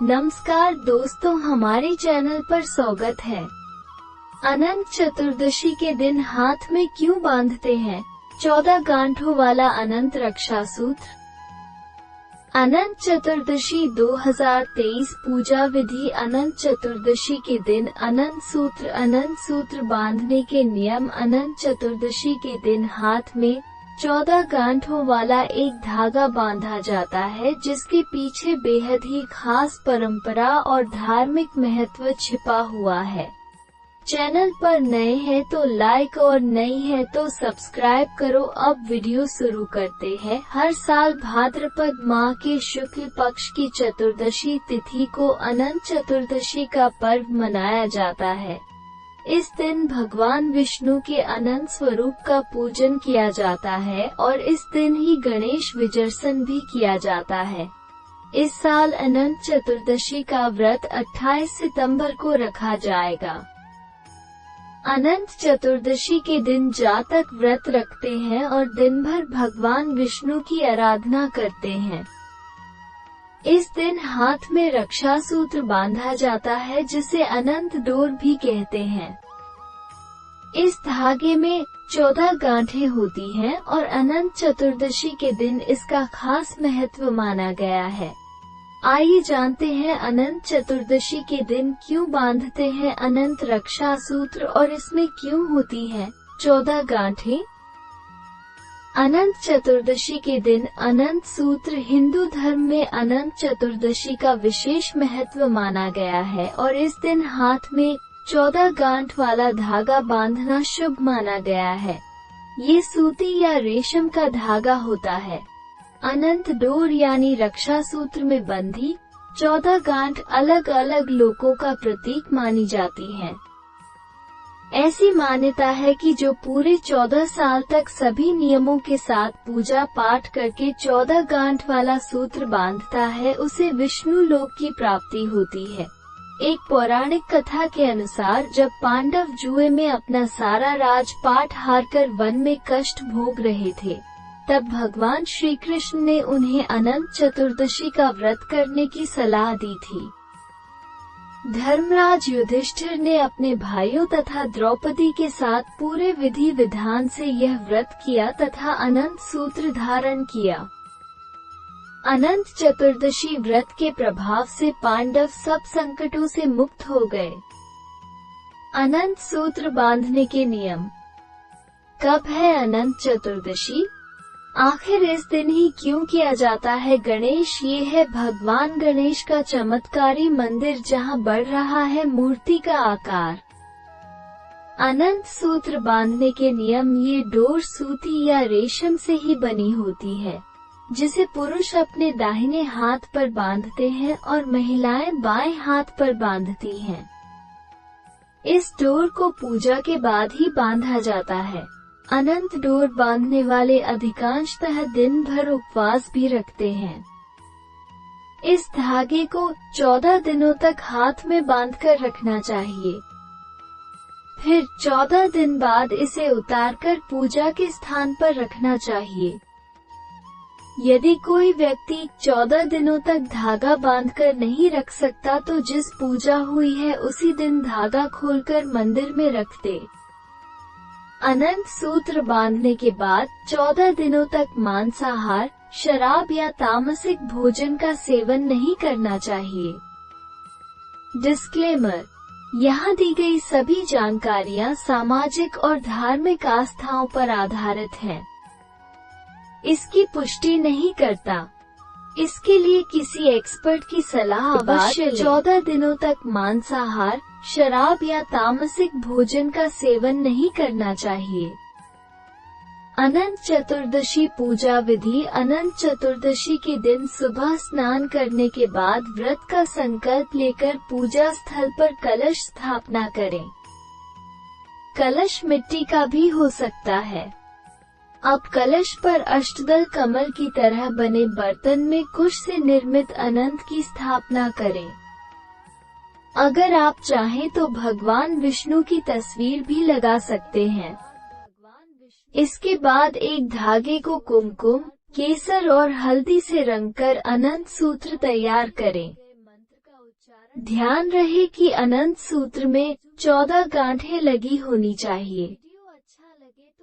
नमस्कार दोस्तों, हमारे चैनल पर स्वागत है। अनंत चतुर्दशी के दिन हाथ में क्यों बांधते हैं 14 गांठों वाला अनंत रक्षा सूत्र? अनंत चतुर्दशी 2023 पूजा विधि। अनंत चतुर्दशी के दिन अनंत सूत्र बांधने के नियम। अनंत चतुर्दशी के दिन हाथ में 14 गांठों वाला एक धागा बांधा जाता है, जिसके पीछे बेहद ही खास परंपरा और धार्मिक महत्व छिपा हुआ है। चैनल पर नए हैं तो लाइक और नई है तो सब्सक्राइब करो। अब वीडियो शुरू करते हैं। हर साल भाद्रपद माह के शुक्ल पक्ष की चतुर्दशी तिथि को अनंत चतुर्दशी का पर्व मनाया जाता है। इस दिन भगवान विष्णु के अनंत स्वरूप का पूजन किया जाता है और इस दिन ही गणेश विसर्जन भी किया जाता है। इस साल अनंत चतुर्दशी का व्रत 28 सितंबर को रखा जाएगा। अनंत चतुर्दशी के दिन जातक व्रत रखते हैं और दिन भर भगवान विष्णु की आराधना करते हैं। इस दिन हाथ में रक्षा सूत्र बांधा जाता है, जिसे अनंत डोर भी कहते हैं। इस धागे में 14 गांठें होती हैं और अनंत चतुर्दशी के दिन इसका खास महत्व माना गया है। आइए जानते हैं अनंत चतुर्दशी के दिन क्यों बांधते हैं अनंत रक्षा सूत्र और इसमें क्यों होती हैं 14 गांठें। अनंत चतुर्दशी के दिन अनंत सूत्र हिंदू धर्म में अनंत चतुर्दशी का विशेष महत्व माना गया है और इस दिन हाथ में 14 गांठ वाला धागा बांधना शुभ माना गया है। ये सूती या रेशम का धागा होता है। अनंत डोर यानी रक्षा सूत्र में बंधी 14 गांठ अलग अलग लोकों का प्रतीक मानी जाती है। ऐसी मान्यता है कि जो पूरे 14 साल तक सभी नियमों के साथ पूजा पाठ करके 14 गांठ वाला सूत्र बांधता है, उसे विष्णु लोक की प्राप्ति होती है। एक पौराणिक कथा के अनुसार जब पांडव जुए में अपना सारा राजपाट हारकर वन में कष्ट भोग रहे थे, तब भगवान श्री कृष्ण ने उन्हें अनंत चतुर्दशी का व्रत करने की सलाह दी थी। धर्मराज युधिष्ठिर ने अपने भाइयों तथा द्रौपदी के साथ पूरे विधि विधान से यह व्रत किया तथा अनंत सूत्र धारण किया। अनंत चतुर्दशी व्रत के प्रभाव से पांडव सब संकटों से मुक्त हो गए। अनंत सूत्र बांधने के नियम। कब है अनंत चतुर्दशी? आखिर इस दिन ही क्यों किया जाता है गणेश? ये है भगवान गणेश का चमत्कारी मंदिर, जहां बढ़ रहा है मूर्ति का आकार। अनंत सूत्र बांधने के नियम। ये डोर सूती या रेशम से ही बनी होती है, जिसे पुरुष अपने दाहिने हाथ पर बांधते हैं और महिलाएं बाएं हाथ पर बांधती हैं। इस डोर को पूजा के बाद ही बांधा जाता है। अनंत डोर बांधने वाले अधिकांशतः दिन भर उपवास भी रखते हैं। इस धागे को 14 दिनों तक हाथ में बांधकर रखना चाहिए। फिर 14 दिन बाद इसे उतारकर पूजा के स्थान पर रखना चाहिए। यदि कोई व्यक्ति 14 दिनों तक धागा बांधकर नहीं रख सकता तो जिस पूजा हुई है उसी दिन धागा खोलकर मंदिर में रख दे। अनंत सूत्र बांधने के बाद 14 दिनों तक मांसाहार, शराब या तामसिक भोजन का सेवन नहीं करना चाहिए। डिस्क्लेमर: यहाँ दी गई सभी जानकारियाँ सामाजिक और धार्मिक आस्थाओं पर आधारित हैं। इसकी पुष्टि नहीं करता। इसके लिए किसी एक्सपर्ट की सलाह अवश्य लें। 14 दिनों तक मांसाहार, शराब या तामसिक भोजन का सेवन नहीं करना चाहिए। अनंत चतुर्दशी पूजा विधि। अनंत चतुर्दशी के दिन सुबह स्नान करने के बाद व्रत का संकल्प लेकर पूजा स्थल पर कलश स्थापना करें। कलश मिट्टी का भी हो सकता है। अब कलश पर अष्टदल कमल की तरह बने बर्तन में कुश से निर्मित अनंत की स्थापना करें। अगर आप चाहें तो भगवान विष्णु की तस्वीर भी लगा सकते हैं। इसके बाद एक धागे को कुमकुम, केसर और हल्दी से रंगकर अनंत सूत्र तैयार करें। ध्यान रहे कि अनंत सूत्र में 14 गांठें लगी होनी चाहिए।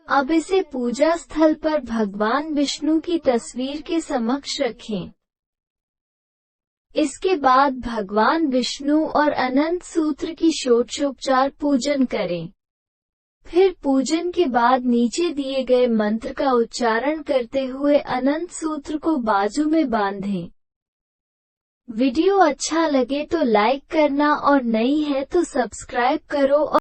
अब इसे पूजा स्थल पर भगवान विष्णु की तस्वीर के समक्ष रखें। इसके बाद भगवान विष्णु और अनंत सूत्र की षोडशोपचार पूजन करें। फिर पूजन के बाद नीचे दिए गए मंत्र का उच्चारण करते हुए अनंत सूत्र को बाजू में बांधें। वीडियो अच्छा लगे तो लाइक करना और नई है तो सब्सक्राइब करो।